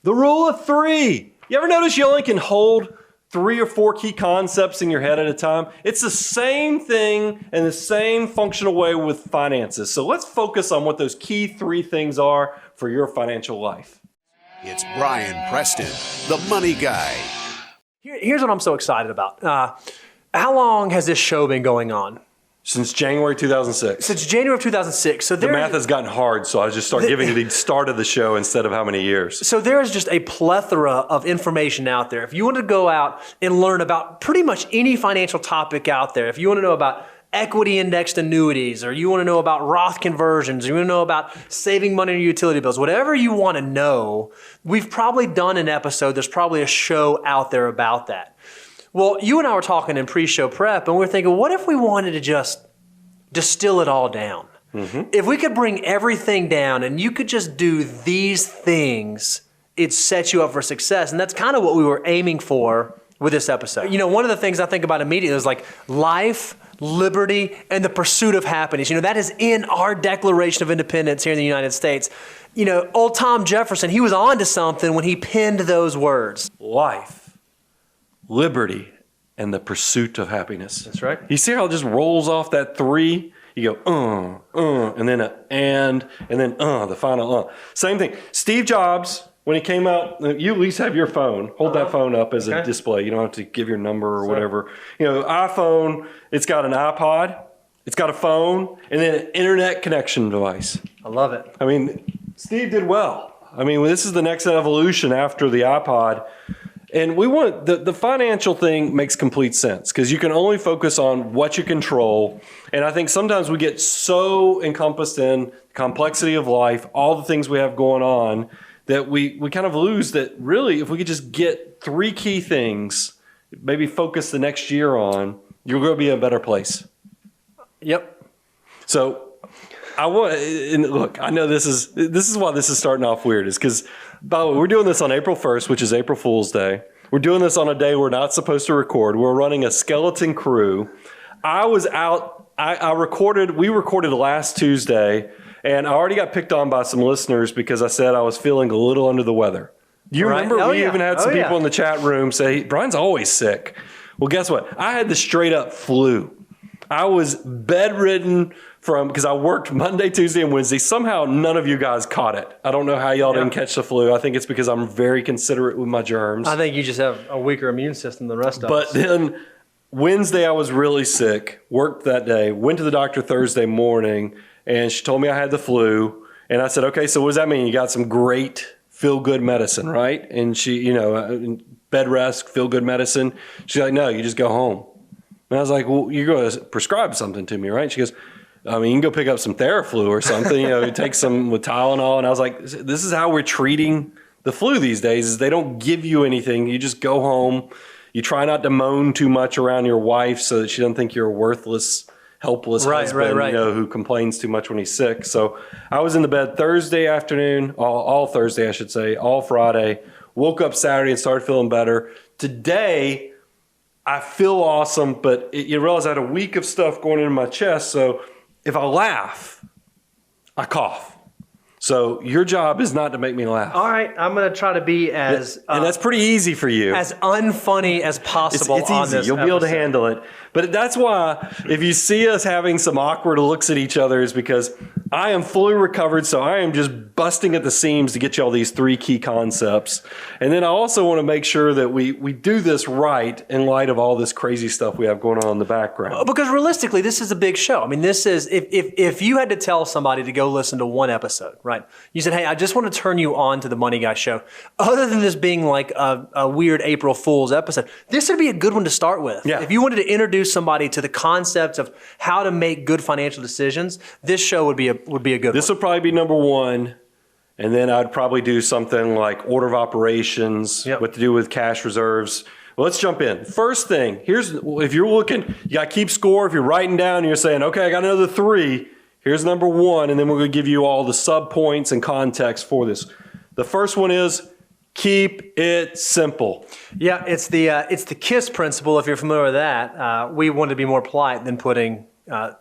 The rule of three. You ever notice you only can hold 3 or 4 key concepts in your head at a time? It's the same thing in the same functional way with finances. So let's focus on what those key 3 things are for your financial life. It's Brian Preston, the Money Guy. Here's what I'm so excited about. How long has this show been going on? Since January 2006. Since January of 2006. So the math has gotten hard, so I just start giving you the start of the show instead of how many years. So there is just a plethora of information out there. If you want to go out and learn about pretty much any financial topic out there, if you want to know about equity indexed annuities, or you want to know about Roth conversions, or you want to know about saving money on your utility bills, whatever you want to know, we've probably done an episode. There's probably a show out there about that. Well, you and I were talking in pre-show prep, and we were thinking, what if we wanted to just distill it all down? Mm-hmm. If we could bring everything down and you could just do these things, it sets you up for success. And that's kind of what we were aiming for with this episode. You know, one of the things I think about immediately is like life, liberty, and the pursuit of happiness. You know, that is in our Declaration of Independence here in the United States. You know, old Tom Jefferson, he was on to something when he penned those words. Life, liberty, and the pursuit of happiness. That's right. You see how it just rolls off that 3? You go, and then and then the final Same thing. Steve Jobs, when he came out, you at least have your phone. Hold that phone up as a display. You don't have to give your number or whatever. You know, iPhone, it's got an iPod, it's got a phone, and then an internet connection device. I love it. I mean, Steve did well. I mean, this is the next evolution after the iPod. And we want the financial thing makes complete sense because you can only focus on what you control. And I think sometimes we get so encompassed in the complexity of life, all the things we have going on, that we kind of lose that really if we could just get 3 key things, maybe focus the next year on, you're going to be in a better place. Yep. So and look, I know this is why this is starting off weird, is because, by the way, we're doing this on April 1st, which is April Fool's Day. We're doing this on a day we're not supposed to record. We're running a skeleton crew. I was out, we recorded last Tuesday, and I already got picked on by some listeners because I said I was feeling a little under the weather. You remember we even had some people in the chat room say, Brian's always sick. Well, guess what? I had the straight up flu. I was bedridden because I worked Monday, Tuesday, and Wednesday. Somehow none of you guys caught it. I don't know how y'all didn't catch the flu. I think it's because I'm very considerate with my germs. I think you just have a weaker immune system than the rest of us. But then Wednesday I was really sick, worked that day, went to the doctor Thursday morning, and she told me I had the flu. And I said, okay, so what does that mean? You got some great feel-good medicine, right? And she, bed rest, feel-good medicine. She's like, no, you just go home. And I was like, well, you're going to prescribe something to me, right? She goes, I mean, you can go pick up some Theraflu or something, take some with Tylenol. And I was like, this is how we're treating the flu these days, is they don't give you anything. You just go home. You try not to moan too much around your wife so that she doesn't think you're a worthless, helpless husband, who complains too much when he's sick. So I was in the bed Thursday afternoon, all Thursday, I should say, all Friday. Woke up Saturday and started feeling better. Today, I feel awesome, but you realize I had a week of stuff going into my chest. So if I laugh, I cough. So your job is not to make me laugh. All right, I'm going to try to be as... and that's pretty easy for you. As unfunny as possible it's on easy. this You'll be able to handle it. But that's why if you see us having some awkward looks at each other is because I am fully recovered, so I am just busting at the seams to get you all these 3 key concepts. And then I also want to make sure that we do this right in light of all this crazy stuff we have going on in the background. Because realistically, this is a big show. I mean, this is, if you had to tell somebody to go listen to one episode, right? You said, hey, I just want to turn you on to the Money Guy show. Other than this being like a weird April Fool's episode, this would be a good one to start with. Yeah. If you wanted to introduce somebody to the concepts of how to make good financial decisions, this show would be a good one. This would probably be number 1. And then I'd probably do something like order of operations, what to do with cash reserves. Well, let's jump in. First thing, if you're looking, you got to keep score. If you're writing down and you're saying, okay, I got another 3, here's number 1, and then we're going to give you all the sub points and context for this. The first one is keep it simple. Yeah, it's the KISS principle, if you're familiar with that. We want to be more polite than putting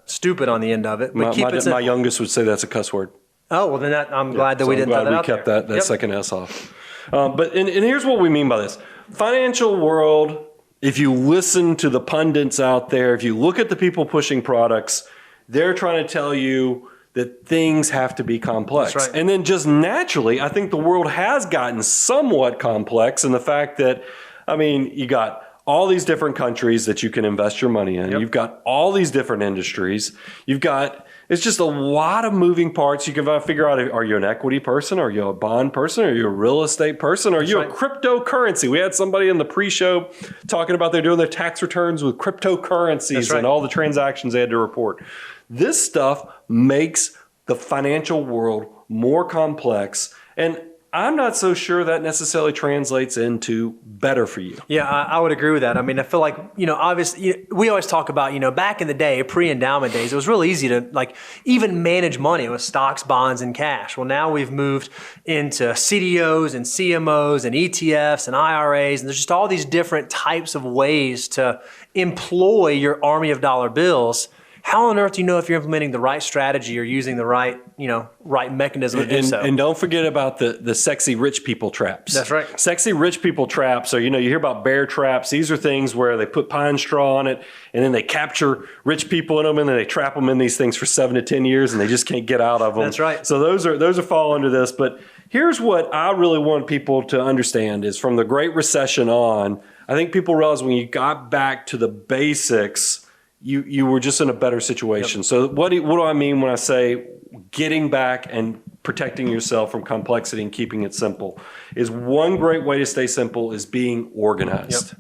stupid on the end of it. But My youngest would say that's a cuss word. Oh, well, then I'm glad that we didn't throw that out there. We kept that second S off. And here's what we mean by this. Financial world, if you listen to the pundits out there, if you look at the people pushing products, they're trying to tell you that things have to be complex. That's right. And then just naturally, I think the world has gotten somewhat complex in the fact that, you got all these different countries that you can invest your money in. Yep. You've got all these different industries. It's just a lot of moving parts. You can figure out, are you an equity person? Are you a bond person? Are you a real estate person? Are you a cryptocurrency? We had somebody in the pre-show talking about they're doing their tax returns with cryptocurrencies and all the transactions they had to report. This stuff makes the financial world more complex, and I'm not so sure that necessarily translates into better for you. Yeah, I would agree with that. I feel like, obviously, we always talk about, back in the day, pre-endowment days, it was really easy to even manage money with stocks, bonds, and cash. Well, now we've moved into CDOs and CMOs and ETFs and IRAs, and there's just all these different types of ways to employ your army of dollar bills. How on earth do you know if you're implementing the right strategy or using the right mechanism to do so? And don't forget about the sexy rich people traps. That's right. Sexy rich people traps are, you hear about bear traps. These are things where they put pine straw on it and then they capture rich people in them and then they trap them in these things for 7 to 10 years and they just can't get out of them. That's right. So those are fall under this. But here's what I really want people to understand is from the Great Recession on, I think people realize when you got back to the basics, you were just in a better situation. Yep. So what do I mean when I say getting back and protecting yourself from complexity and keeping it simple? Is one great way to stay simple is being organized.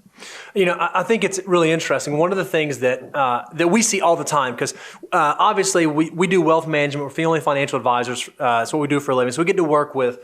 Yep. I think it's really interesting. One of the things that we see all the time, because obviously we do wealth management, we're family financial advisors. That's what we do for a living. So we get to work with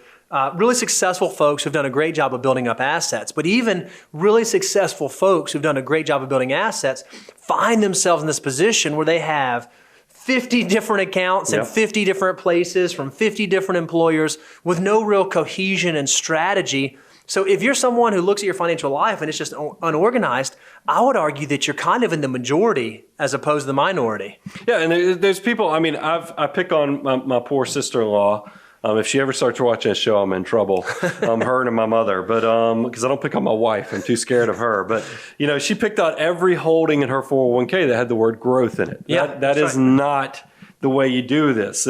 really successful folks who've done a great job of building up assets. But even really successful folks who've done a great job of building assets find themselves in this position where they have 50 different accounts in 50 different places from 50 different employers with no real cohesion and strategy. So if you're someone who looks at your financial life and it's just unorganized, I would argue that you're kind of in the majority as opposed to the minority. Yeah, and there's people, I pick on my poor sister-in-law. If she ever starts watching this show, I'm in trouble. Her and my mother, but because I don't pick on my wife, I'm too scared of her. But she picked out every holding in her 401k that had the word growth in it. Yeah, that is not the way you do this.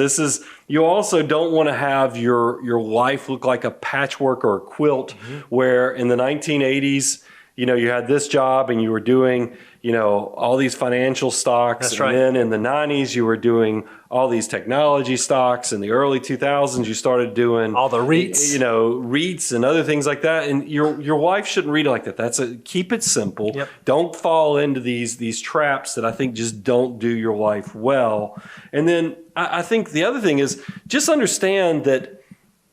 You also don't want to have your life look like a patchwork or a quilt, where in the 1980s, you had this job and you were doing, all these financial stocks. That's and right. then in the 90s, you were doing all these technology stocks. In the early 2000s, you started doing all the REITs, REITs and other things like that. And your wife shouldn't read it like that. Keep it simple. Yep. Don't fall into these traps that I think just don't do your life well. And then I think the other thing is just understand that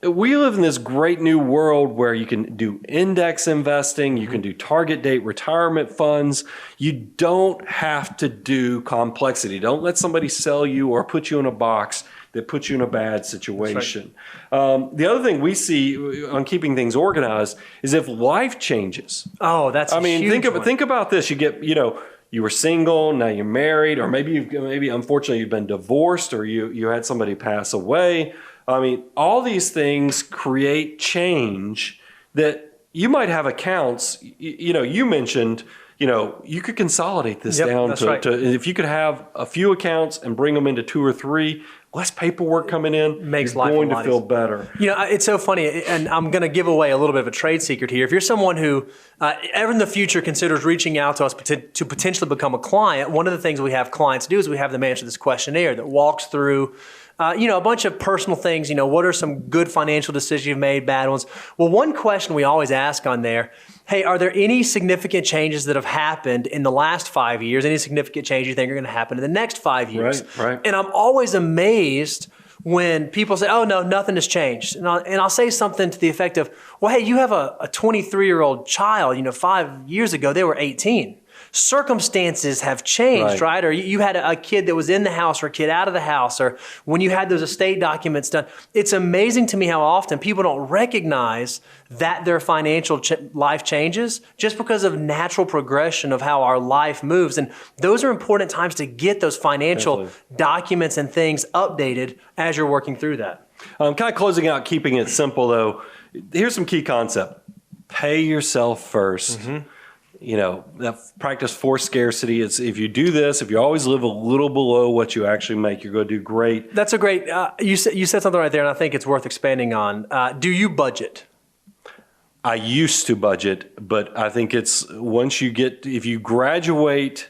we live in this great new world where you can do index investing, you can do target date retirement funds. You don't have to do complexity. Don't let somebody sell you or put you in a box that puts you in a bad situation. Right. The other thing we see on keeping things organized is if life changes. Oh, that's huge. Think about this. You get, you were single, now you're married, or maybe unfortunately you've been divorced, or you had somebody pass away. All these things create change that you might have accounts. You mentioned, you could consolidate this down to if you could have a few accounts and bring them into 2 or 3, less paperwork coming in, makes you're life going to feel better. It's so funny, and I'm going to give away a little bit of a trade secret here. If you're someone who ever in the future considers reaching out to us to potentially become a client, one of the things we have clients do is we have them answer this questionnaire that walks through a bunch of personal things. What are some good financial decisions you've made, bad ones? Well, one question we always ask on there, hey, are there any significant changes that have happened in the last 5 years? Any significant changes you think are going to happen in the next 5 years? Right. And I'm always amazed when people say, oh, no, nothing has changed. And I'll say something to the effect of, well, hey, you have a 23-year-old child. 5 years ago, they were 18. Circumstances have changed, right? Or you had a kid that was in the house or a kid out of the house, or when you had those estate documents done. It's amazing to me how often people don't recognize that their financial life changes just because of natural progression of how our life moves. And those are important times to get those financial documents and things updated as you're working through that. Kind of closing out, keeping it simple though, Here's some key concept. Pay yourself first. That practice forced scarcity. It's if you do this, if you always live a little below what you actually make, you're going to do great. That's a great, you said something right there, and I think it's worth expanding on. Do you budget? I used to budget, but I think it's if you graduate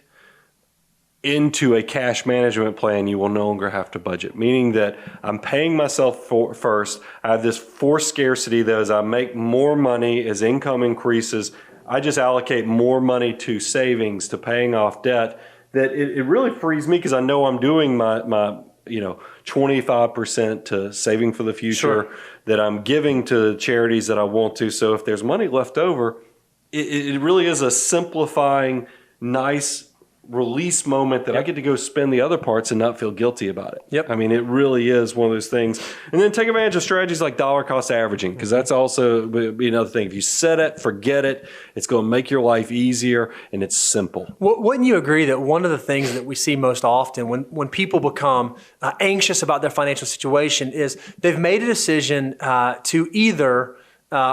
into a cash management plan, you will no longer have to budget, meaning that I'm paying myself first. I have this forced scarcity that as I make more money, as income increases, I just allocate more money to savings, to paying off debt, that it really frees me because I know I'm doing my 25% to saving for the future, that I'm giving to charities that I want to. So if there's money left over, it really is a simplifying, nice release moment that I get to go spend the other parts and not feel guilty about it. Yep. I mean, it really is one of those things. And then take advantage of strategies like dollar cost averaging, because that's also be another thing. If you set it, forget it, it's going to make your life easier, and it's simple. Wouldn't you agree that one of the things that we see most often when people become anxious about their financial situation is they've made a decision to either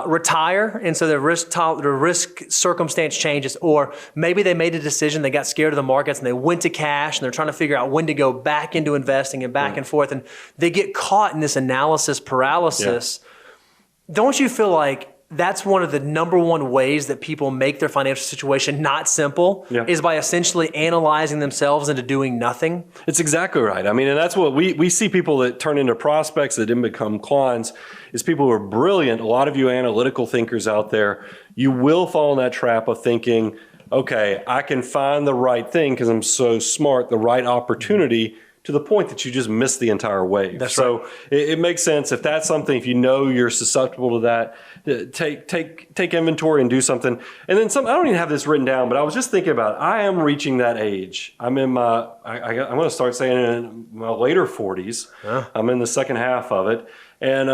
retire, and so the risk circumstance changes, or maybe they made a decision, they got scared of the markets and they went to cash and they're trying to figure out when to go back into investing and back and forth, and they get caught in this analysis paralysis. Don't you feel like that's one of the number one ways that people make their financial situation not simple is by essentially analyzing themselves into doing nothing? It's exactly right. I mean, and that's what we see people that turn into prospects that didn't become clients is people who are brilliant. A lot of you analytical thinkers out there, you will fall in that trap of thinking, okay, I can find the right thing because I'm so smart, the right opportunity, to the point that you just miss the entire wave. That's so right. It makes sense. If that's something, if you know you're susceptible to that, take inventory and do something. And then I don't even have this written down, but I was just thinking about it. I am reaching that age. I'm in I'm going to start saying in my later 40s. I'm in the second half of it. And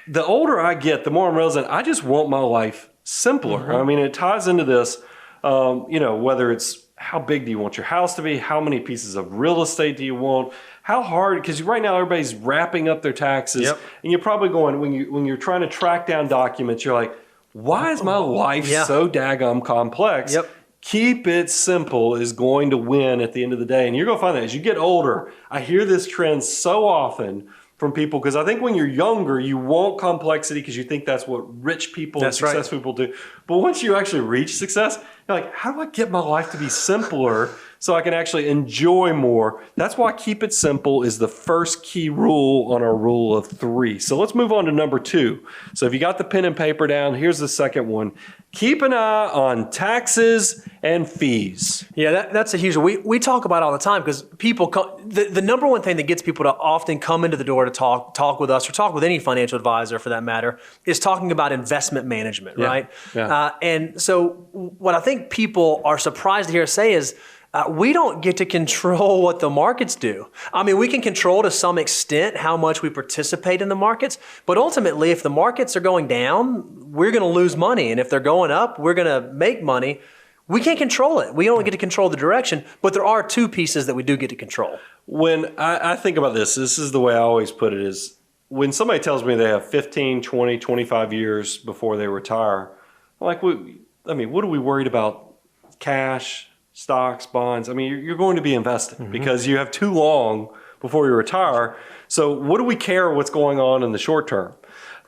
the older I get, the more I'm realizing I just want my life simpler. I mean, it ties into this, whether it's how big do you want your house to be? How many pieces of real estate do you want? How hard? Because right now everybody's wrapping up their taxes, and you're probably going when you're trying to track down documents. You're like, why is my life so daggum complex? Keep it simple is going to win at the end of the day, and you're going to find that as you get older. I hear this trend so often from people because I think when you're younger, you want complexity because you think that's what rich people and successful people do. But once you actually reach success, you're like, how do I get my life to be simpler so I can actually enjoy more? That's why keep it simple is the first key rule on our rule of 3. So let's move on to number 2. So if you got the pen and paper down, here's the second one. Keep an eye on taxes and fees. Yeah, that's a huge one. We talk about it all the time because people, the number one thing that gets people to often come into the door to talk with us or talk with any financial advisor for that matter is talking about investment management, right? And so what I think people are surprised to hear us say is, we don't get to control what the markets do. I mean, we can control to some extent how much we participate in the markets, but ultimately, if the markets are going down, we're going to lose money. And if they're going up, we're going to make money. We can't control it. We don't get to control the direction, but there are 2 pieces that we do get to control. When I think about this is the way I always put it is when somebody tells me they have 15, 20, 25 years before they retire, I'm like, what are we worried about? Cash, stocks, bonds. I mean, you're going to be investing because you have too long before you retire. So what do we care what's going on in the short term?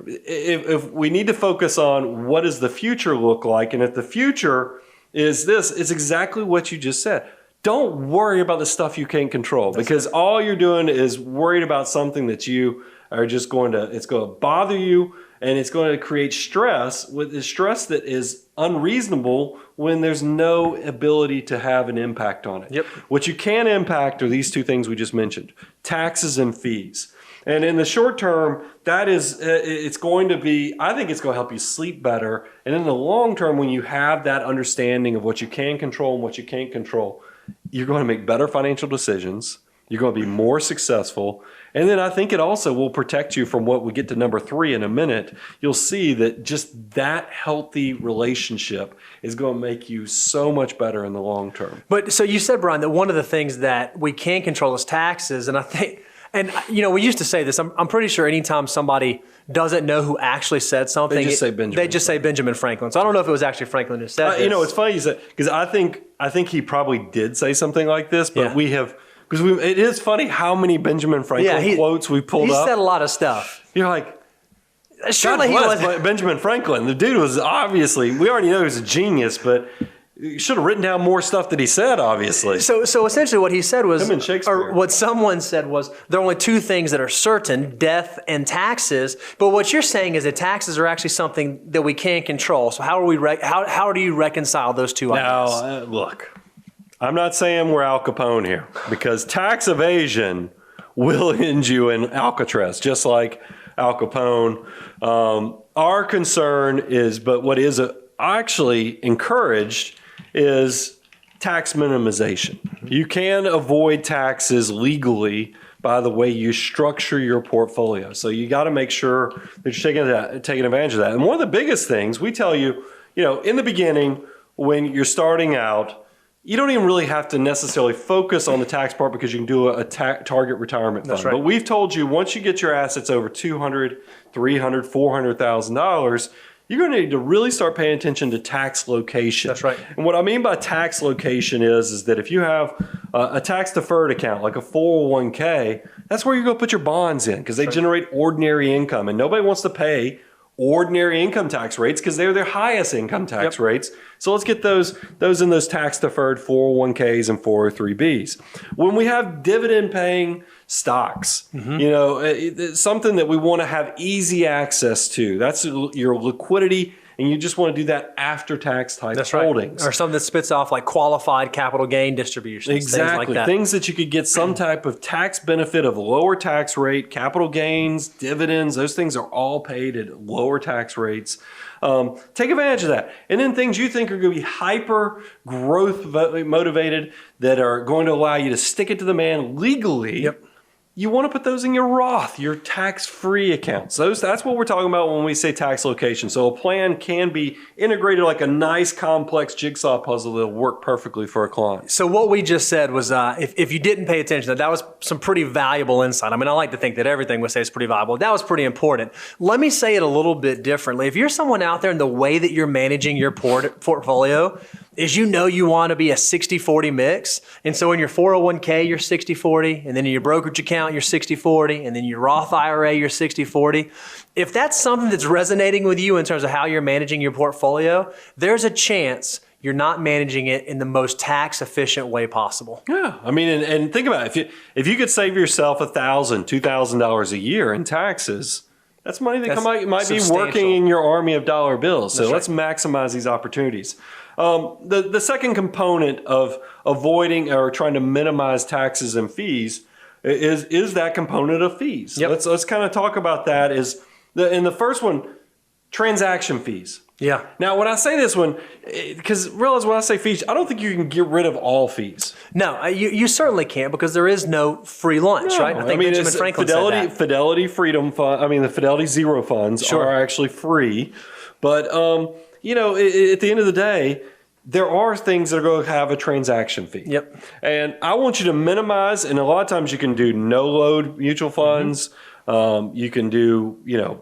If we need to focus on what does the future look like, and if the future is this, it's exactly what you just said. Don't worry about the stuff you can't control because all you're doing is worried about something that you are just it's going to bother you, and it's going to create stress with the stress that is unreasonable when there's no ability to have an impact on it. What you can impact are these 2 things we just mentioned, taxes and fees. And in the short term, it's going to be, I think it's going to help you sleep better. And in the long term, when you have that understanding of what you can control and what you can't control, you're going to make better financial decisions. You're going to be more successful. And then I think it also will protect you from what we get to number 3 in a minute. You'll see that just that healthy relationship is going to make you so much better in the long term. But so you said, Brian, that one of the things that we can control is taxes. And I think And, we used to say this. I'm pretty sure anytime somebody doesn't know who actually said something, They just say Benjamin Franklin. So I don't know if it was actually Franklin who said this. It's funny you said, because I think he probably did say something like this, but it is funny how many Benjamin Franklin quotes we pulled up. He said a lot of stuff. You're like, surely he was Benjamin Franklin. The dude was obviously, we already know he was a genius, but you should have written down more stuff that he said, obviously. So essentially what he said was, him and Shakespeare. or what someone said was, there are only two things that are certain, death and taxes. But what you're saying is that taxes are actually something that we can't control. So how do you reconcile those two ideas? Now, look, I'm not saying we're Al Capone here, because tax evasion will end you in Alcatraz, just like Al Capone. Our concern is, but what is actually encouraged is tax minimization. You can avoid taxes legally by the way you structure your portfolio. So you got to make sure that you're taking advantage of that. And one of the biggest things we tell you, in the beginning, when you're starting out, you don't even really have to necessarily focus on the tax part, because you can do a target retirement fund. That's right. But we've told you, once you get your assets over $200,000, $300,000, $400,000, you're going to need to really start paying attention to tax location. That's right. And what I mean by tax location is that if you have a tax deferred account, like a 401k, that's where you're going to put your bonds in, because they generate ordinary income, and nobody wants to pay ordinary income tax rates because they're their highest income tax rates. So let's get those in those tax deferred 401ks and 403bs. When we have dividend paying stocks, it's something that we want to have easy access to. That's your liquidity, and you just want to do that after tax type holdings. Or something that spits off like qualified capital gain distributions. Exactly. Things like that. Things that you could get some type of tax benefit of lower tax rate, capital gains, dividends, those things are all paid at lower tax rates. Take advantage of that. And then things you think are going to be hyper growth motivated that are going to allow you to stick it to the man legally. Yep. You want to put those in your Roth, your tax-free accounts. That's what we're talking about when we say tax location. So a plan can be integrated like a nice complex jigsaw puzzle that'll work perfectly for a client. So what we just said was, if you didn't pay attention, that was some pretty valuable insight. I mean, I like to think that everything we say is pretty valuable. That was pretty important. Let me say it a little bit differently. If you're someone out there and the way that you're managing your portfolio is you want to be a 60-40 mix. And so in your 401k, you're 60-40, and then in your brokerage account, you're 60-40, and then your Roth IRA, you're 60-40. If that's something that's resonating with you in terms of how you're managing your portfolio, there's a chance you're not managing it in the most tax efficient way possible. Yeah. I mean, and think about it. If you could save yourself $1,000, $2,000 a year in taxes, that's money that might be working in your army of dollar bills. So let's maximize these opportunities. The second component of avoiding or trying to minimize taxes and fees is that component of fees. Yep. Let's kind of talk about that. In the first one, transaction fees. Yeah. Now, when I say this one, because realize when I say fees, I don't think you can get rid of all fees. No, you certainly can't, because there is no free lunch, right? I think Benjamin Franklin said that. Fidelity Freedom Fund. The Fidelity Zero funds are actually free, but at the end of the day, there are things that are going to have a transaction fee. Yep. And I want you to minimize, and a lot of times you can do no load mutual funds. You can do,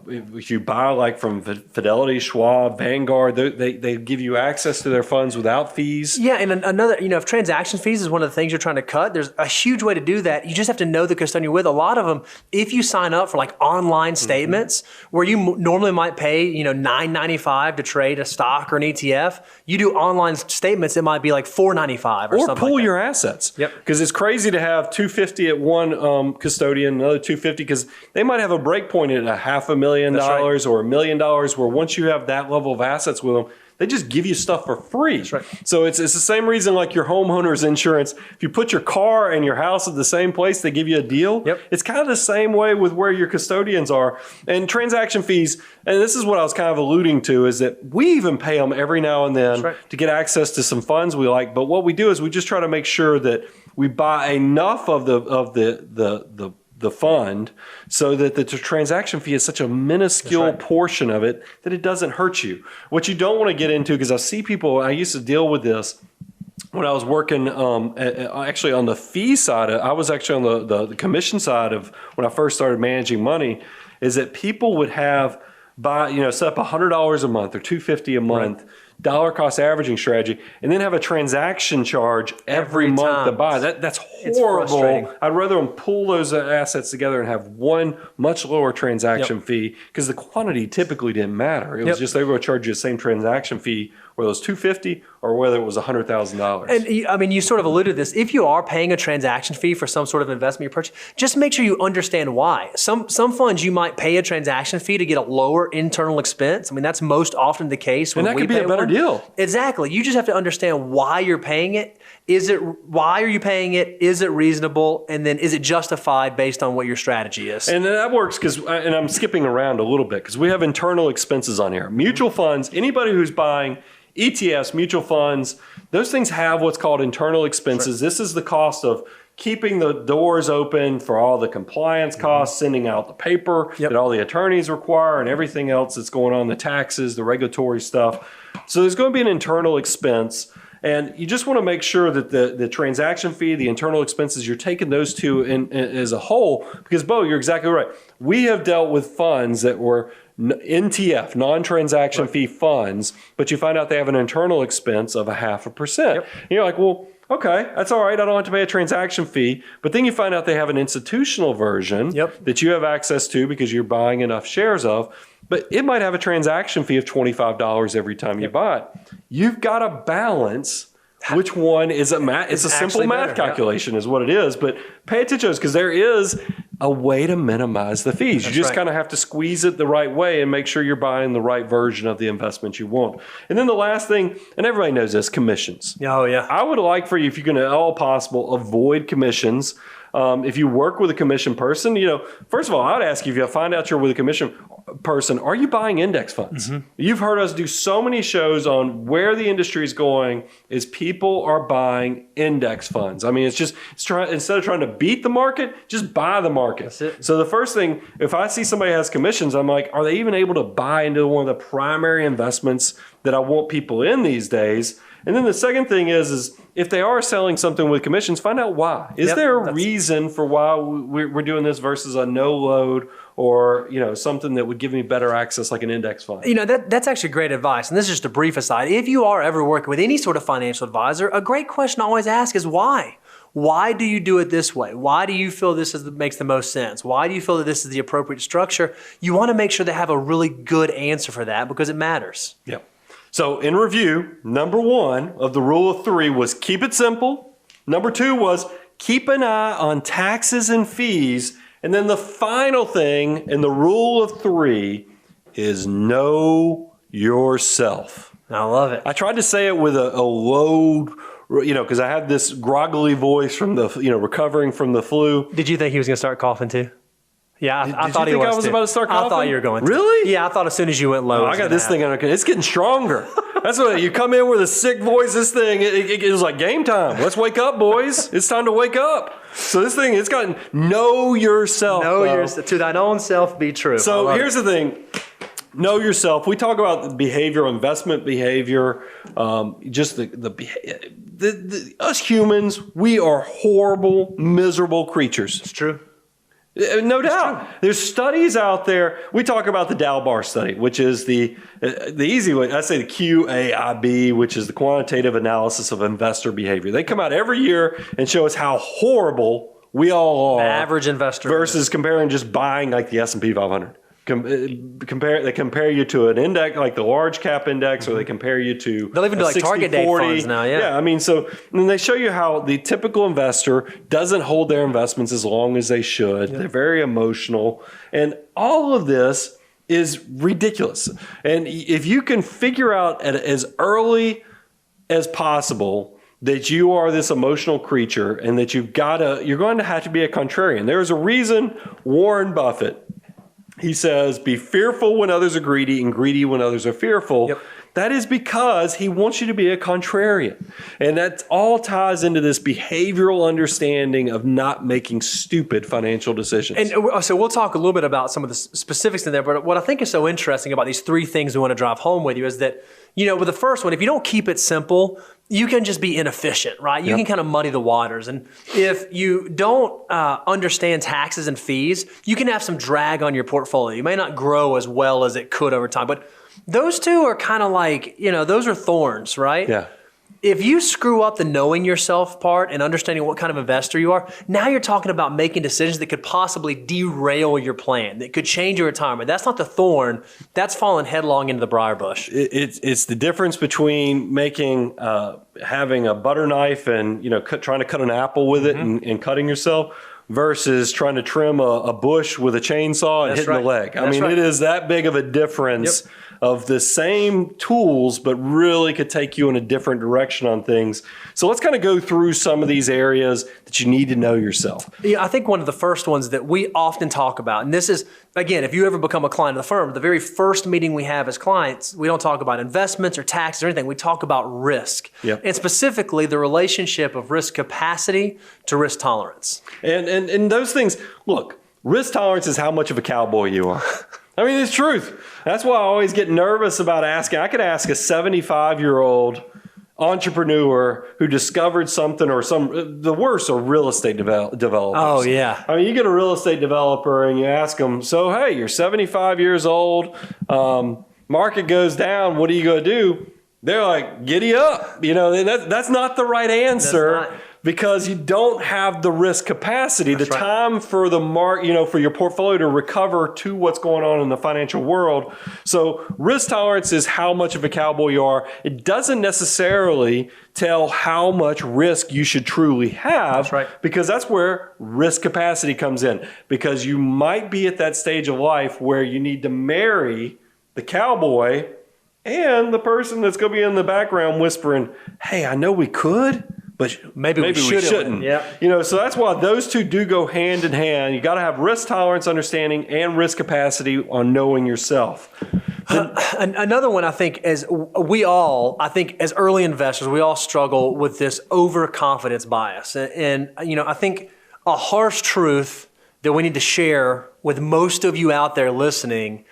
if you buy like from Fidelity, Schwab, Vanguard, they give you access to their funds without fees. Yeah, and another, if transaction fees is one of the things you're trying to cut, there's a huge way to do that. You just have to know the custodian you're with. A lot of them, if you sign up for like online statements where you normally might pay, $9.95 to trade a stock or an ETF, you do online statements, it might be like $4.95 or something. Or pool your assets. Yep. Because it's crazy to have $250 at one custodian, another $250, because they might have a break point at $500,000 or $1 million, where once you have that level of assets with them, they just give you stuff for free. That's right. So it's the same reason like your homeowner's insurance. If you put your car and your house at the same place, they give you a deal. Yep. It's kind of the same way with where your custodians are. And transaction fees, and this is what I was kind of alluding to, is that we even pay them every now and then to get access to some funds we like. But what we do is we just try to make sure that we buy enough of the fund so that the transaction fee is such a minuscule portion of it that it doesn't hurt you. What you don't want to get into, because I see people, I used to deal with this, when I was working actually on the fee side, I was actually on the commission side of when I first started managing money, is that people would have set up $100 a month or $250 a month, dollar cost averaging strategy, and then have a transaction charge every month to buy. That's horrible. I'd rather them pull those assets together and have one much lower transaction fee, because the quantity typically didn't matter. It was just they were going to charge you the same transaction fee, whether it was $250 or whether it was $100,000. And I mean, you sort of alluded to this. If you are paying a transaction fee for some sort of investment you purchase, just make sure you understand why. Some funds you might pay a transaction fee to get a lower internal expense. I mean, that's most often the case. And that could be a better deal. Exactly. You just have to understand why you're paying it. Why are you paying it? Is it reasonable? And then is it justified based on what your strategy is? And that works and I'm skipping around a little bit because we have internal expenses on here. Mutual funds, anybody who's buying ETFs, mutual funds, those things have what's called internal expenses. This is the cost of keeping the doors open for all the compliance costs, sending out the paper that all the attorneys require and everything else that's going on, the taxes, the regulatory stuff. So there's going to be an internal expense. And you just want to make sure that the transaction fee, the internal expenses, you're taking those two in as a whole. Because, Bo, you're exactly right. We have dealt with funds that were NTF, non-transaction fee funds, but you find out they have an internal expense of 0.5%. And you're like, well, okay, that's all right. I don't have to pay a transaction fee. But then you find out they have an institutional version that you have access to because you're buying enough shares of. But it might have a transaction fee of $25 every time you buy it. You've got to balance which one is it's a simple math calculation is what it is. But pay attention to this because there is a way to minimize the fees. You just kind of have to squeeze it the right way and make sure you're buying the right version of the investment you want. And then the last thing, and everybody knows this, commissions. Oh, yeah. I would like for you, if you can at all possible, avoid commissions. If you work with a commission person, first of all, I'd ask you, if you find out you're with a commission person, are you buying index funds? You've heard us do so many shows on where the industry is going is people are buying index funds. I mean, instead of trying to beat the market, just buy the market. That's it. So the first thing, if I see somebody has commissions, I'm like, are they even able to buy into one of the primary investments that I want people in these days? And then the second thing is if they are selling something with commissions, find out why. Is there a reason for why we're doing this versus a no load or something that would give me better access like an index fund? That's actually great advice. And this is just a brief aside. If you are ever working with any sort of financial advisor, a great question I always ask is why? Why do you do it this way? Why do you feel makes the most sense? Why do you feel that this is the appropriate structure? You want to make sure they have a really good answer for that because it matters. Yep. So in review, number 1 of the rule of 3 was keep it simple. Number 2 was keep an eye on taxes and fees. And then the final thing in the rule of 3 is know yourself. I love it. I tried to say it with a low, because I had this groggly voice from the, recovering from the flu. Did you think he was going to start coughing too? Yeah, I thought he was. I was about to start coughing? I thought you were going to. Really? Yeah, I thought as soon as you went low. I got this thing under control. It's getting stronger. That's what you come in with a sick voice. This thing, it was like game time. Let's wake up, boys. It's time to wake up. So this thing, it's gotten know yourself. Know yourself. To thine own self be true. So here's the thing. Know yourself. We talk about behavioral investment behavior. Just us humans, we are horrible, miserable creatures. It's true. No doubt. There's studies out there. We talk about the Dalbar study, which is the easy way. I say the QAIB, which is the quantitative analysis of investor behavior. They come out every year and show us how horrible we all are. The average investor. Versus comparing just buying like the S&P 500. They compare you to an index like the large cap index, or they compare you to they'll even do like 60, target date funds now. Yeah, I mean, so and they show you how the typical investor doesn't hold their investments as long as they should. They're very emotional, and all of this is ridiculous. And if you can figure out as early as possible that you are this emotional creature and that you're going to have to be a contrarian. There is a reason Warren Buffett, he says, be fearful when others are greedy and greedy when others are fearful. Yep. That is because he wants you to be a contrarian. And that all ties into this behavioral understanding of not making stupid financial decisions. And so we'll talk a little bit about some of the specifics in there. But what I think is so interesting about these 3 things we want to drive home with you is that, with the first one, if you don't keep it simple, you can just be inefficient, right? You can kind of muddy the waters. And if you don't understand taxes and fees, you can have some drag on your portfolio. You may not grow as well as it could over time. But those two are kind of like, those are thorns, right? Yeah. If you screw up the knowing yourself part and understanding what kind of investor you are, now you're talking about making decisions that could possibly derail your plan, that could change your retirement. That's not the thorn. That's falling headlong into the briar bush. It's the difference between having a butter knife and trying to cut an apple with it and cutting yourself versus trying to trim a bush with a chainsaw and hitting the leg. I mean, it is that big of a difference of the same tools, but really could take you in a different direction on things. So let's kind of go through some of these areas that you need to know yourself. Yeah, I think one of the first ones that we often talk about, and this is, again, if you ever become a client of the firm, the very first meeting we have as clients, we don't talk about investments or taxes or anything. We talk about risk. And specifically the relationship of risk capacity to risk tolerance. And those things, look, risk tolerance is how much of a cowboy you are. I mean, it's truth. That's why I always get nervous about asking. I could ask a 75-year-old entrepreneur who discovered something or the worst are real estate developers. Oh, yeah. I mean, you get a real estate developer and you ask them, so, hey, you're 75 years old, market goes down, what are you going to do? They're like, giddy up. That's not the right answer. Because you don't have the risk capacity, time for the for your portfolio to recover to what's going on in the financial world. So risk tolerance is how much of a cowboy you are. It doesn't necessarily tell how much risk you should truly have, because that's where risk capacity comes in. Because you might be at that stage of life where you need to marry the cowboy and the person that's going to be in the background whispering, hey, I know we could, but maybe we shouldn't. So that's why those two do go hand in hand. You got to have risk tolerance understanding and risk capacity on knowing yourself. Another one, I think, as early investors, we all struggle with this overconfidence bias. And I think a harsh truth that we need to share with most of you out there listening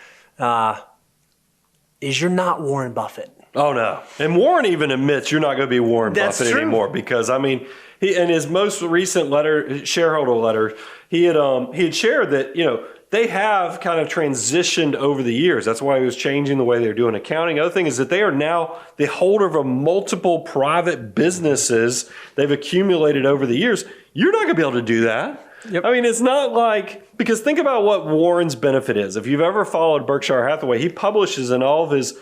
is you're not Warren Buffett. Oh, no. And Warren even admits you're not going to be Warren Buffett anymore because, he in his most recent shareholder letter, he had shared that, they have kind of transitioned over the years. That's why he was changing the way they're doing accounting. Other thing is that they are now the holder of multiple private businesses they've accumulated over the years. You're not going to be able to do that. I mean, it's not like, because think about what Warren's benefit is. If you've ever followed Berkshire Hathaway, he publishes in all of his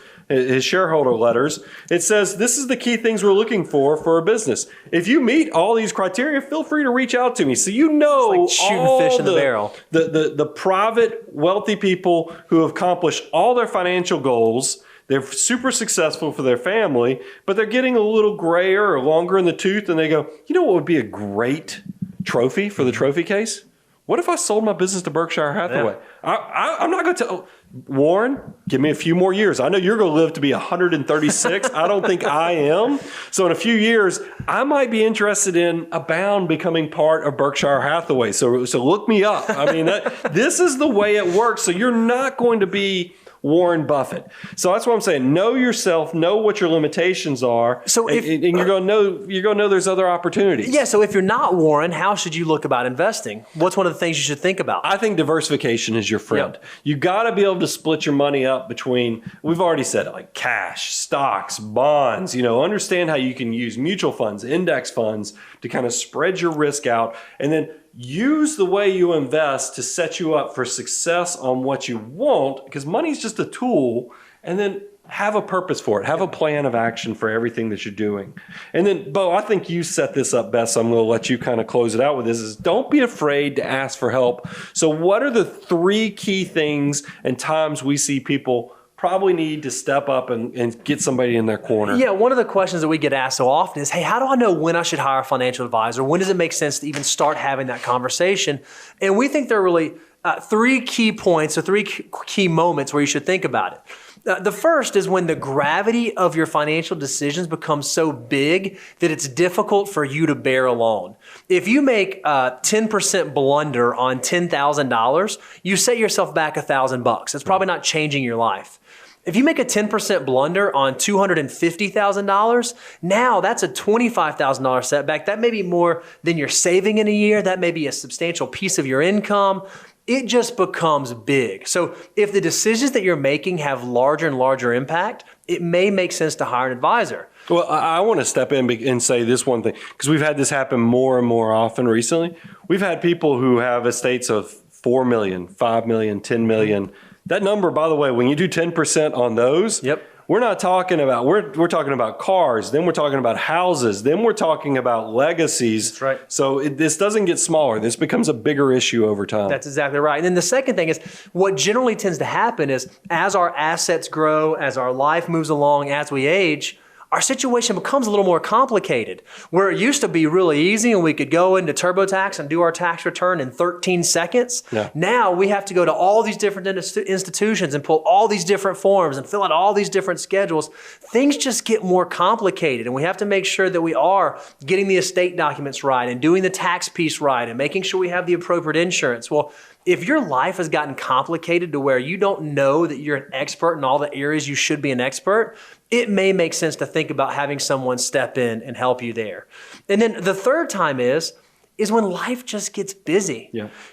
shareholder letters, it says, this is the key things we're looking for a business. If you meet all these criteria, feel free to reach out to me. So it's like shooting fish in the barrel. The private wealthy people who have accomplished all their financial goals, they're super successful for their family, but they're getting a little grayer or longer in the tooth, and they go, what would be a great trophy for the trophy case? What if I sold my business to Berkshire Hathaway? I'm not going to tell Warren, give me a few more years. I know you're going to live to be 136. I don't think I am. So in a few years, I might be interested in Abound becoming part of Berkshire Hathaway. So look me up. I mean, this is the way it works. So you're not going to be Warren Buffett. So that's what I'm saying. Know yourself, know what your limitations are. So and you're going to know there's other opportunities. Yeah. So if you're not Warren, how should you look about investing? What's one of the things you should think about? I think diversification is your friend. Yep. You got to be able to split your money up between, we've already said it, like cash, stocks, bonds, understand how you can use mutual funds, index funds to kind of spread your risk out, and then use the way you invest to set you up for success on what you want, because money is just a tool, and then have a purpose for it. Have a plan of action for everything that you're doing. And then, Bo, I think you set this up best, so I'm going to let you kind of close it out with this, is don't be afraid to ask for help. So what are the 3 key things and times we see people probably need to step up and get somebody in their corner? Yeah, one of the questions that we get asked so often is, hey, how do I know when I should hire a financial advisor? When does it make sense to even start having that conversation? And we think there are really 3 key points or 3 key moments where you should think about it. The first is when the gravity of your financial decisions becomes so big that it's difficult for you to bear alone. If you make a 10% blunder on $10,000, you set yourself back $1,000. It's probably not changing your life. If you make a 10% blunder on $250,000, now that's a $25,000 setback. That may be more than you're saving in a year. That may be a substantial piece of your income. It just becomes big. So if the decisions that you're making have larger and larger impact, it may make sense to hire an advisor. Well, I want to step in and say this one thing, because we've had this happen more and more often recently. We've had people who have estates of 4 million, 5 million, 10 million. That number, by the way, when you do 10% on those, we're not talking about, we're talking about cars, then we're talking about houses, then we're talking about legacies. That's right. So this doesn't get smaller. This becomes a bigger issue over time. That's exactly right. And then the second thing is, what generally tends to happen is as our assets grow, as our life moves along, as we age, our situation becomes a little more complicated. Where it used to be really easy and we could go into TurboTax and do our tax return in 13 seconds, now we have to go to all these different institutions and pull all these different forms and fill out all these different schedules. Things just get more complicated, and we have to make sure that we are getting the estate documents right and doing the tax piece right and making sure we have the appropriate insurance. Well, if your life has gotten complicated to where you don't know that you're an expert in all the areas you should be an expert, it may make sense to think about having someone step in and help you there. And then the third time is when life just gets busy.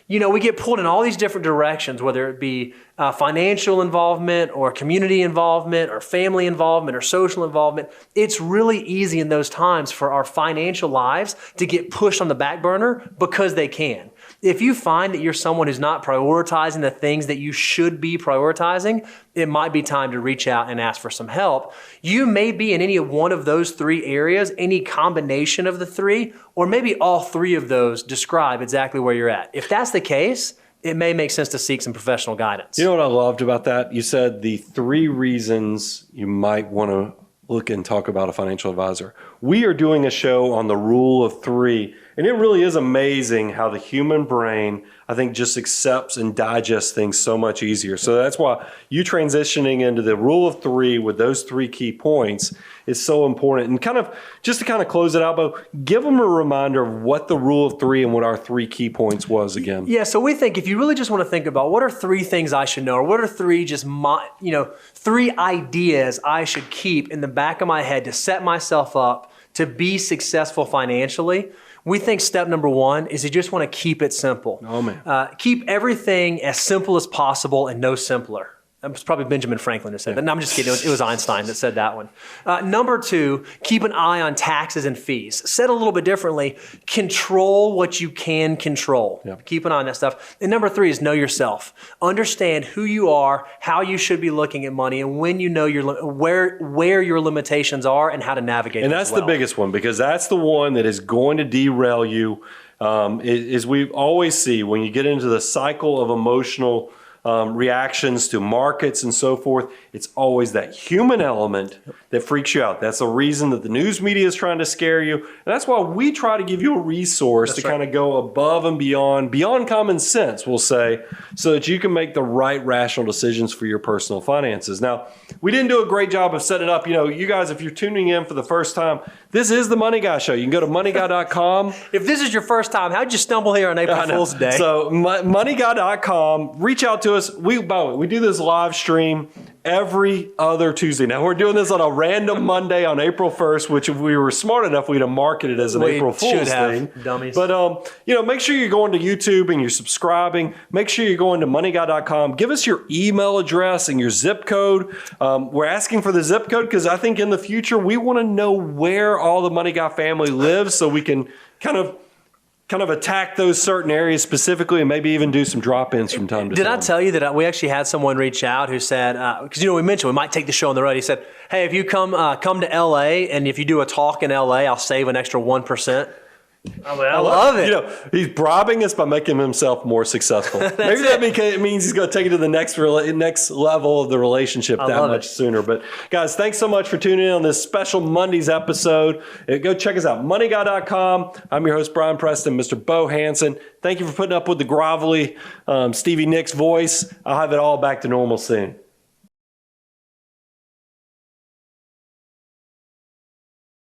You know, we get pulled in all these different directions, whether it be financial involvement or community involvement or family involvement or social involvement. It's really easy in those times for our financial lives to get pushed on the back burner because they can. If you find that you're someone who's not prioritizing the things that you should be prioritizing, it might be time to reach out and ask for some help. You may be in any one of those three areas, any combination of the three, or maybe all three of those describe exactly where you're at. If that's the case, it may make sense to seek some professional guidance. You know what I loved about that? You said the 3 reasons you might want to look and talk about a financial advisor. We are doing a show on the rule of 3, and it really is amazing how the human brain, I think, just accepts and digests things so much easier. So that's why you transitioning into the rule of 3 with those 3 key points is so important. And just to close it out, Bo, give them a reminder of what the rule of 3 and what our 3 key points was again. Yeah, so we think if you really just want to think about what are 3 things I should know, or what are 3 3 ideas I should keep in the back of my head to set myself up to be successful financially, we think step number 1 is you just want to keep it simple. Oh, man. Keep everything as simple as possible and no simpler. That was probably Benjamin Franklin who said that. No, I'm just kidding. It was Einstein that said that one. Number 2, keep an eye on taxes and fees. Said a little bit differently, control what you can control. Keep an eye on that stuff. And number 3 is know yourself. Understand who you are, how you should be looking at money, and when you know where your limitations are and how to navigate them. And that's the biggest one, because that's the one that is going to derail you. As we always see, when you get into the cycle of emotional reactions to markets and so forth, it's always that human element that freaks you out. That's the reason that the news media is trying to scare you. And that's why we try to give you a resource to kind of go above and beyond common sense, we'll say, so that you can make the right rational decisions for your personal finances. Now, we didn't do a great job of setting it up. You know, you guys, if you're tuning in for the first time, this is the Money Guy Show. You can go to moneyguy.com. If this is your first time, how'd you stumble here on April Fool's Day? So moneyguy.com, reach out to us. We do this live stream every other Tuesday. Now, we're doing this on a random Monday on April 1st, which if we were smart enough, we'd have marketed as an April Fool's thing. Dummies. But, make sure you're going to YouTube and you're subscribing. Make sure you're going to moneyguy.com. Give us your email address and your zip code. We're asking for the zip code because I think in the future, we want to know where all the Money Guy family lives so we can kind of attack those certain areas specifically and maybe even do some drop-ins from time to time. Did I tell you that we actually had someone reach out who said, because we mentioned we might take the show on the road. He said, hey, if you come to LA and if you do a talk in LA, I'll save an extra 1%. I love it. He's bribing us by making himself more successful. Maybe that means he's going to take it to the next level of the relationship that much sooner. But guys, thanks so much for tuning in on this special Mondays episode. Go check us out, moneyguy.com. I'm your host, Brian Preston, Mr. Bo Hansen. Thank you for putting up with the grovelly Stevie Nicks voice. I'll have it all back to normal soon.